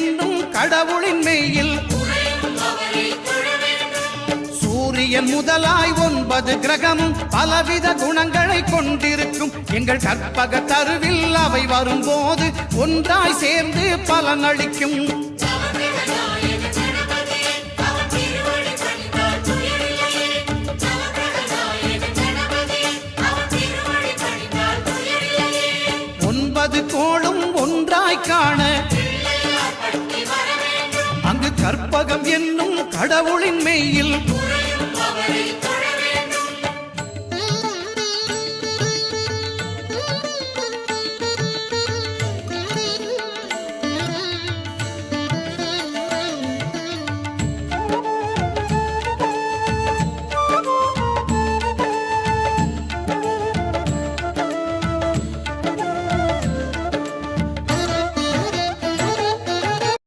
என்னும் கடவுளின் மெய்யில் சூரியன் முதலாய் 9 கிரகமும் பலவித குணங்களை கொண்டிருக்கும் எங்கள் கற்பக தருவில் அவை வரும்போது ஒன்றாய் சேர்ந்து பலனளிக்கும். கோளும் ஒன்றாய் காண அங்கு கற்பகம் என்னும் கடவுளின் மெய்யில்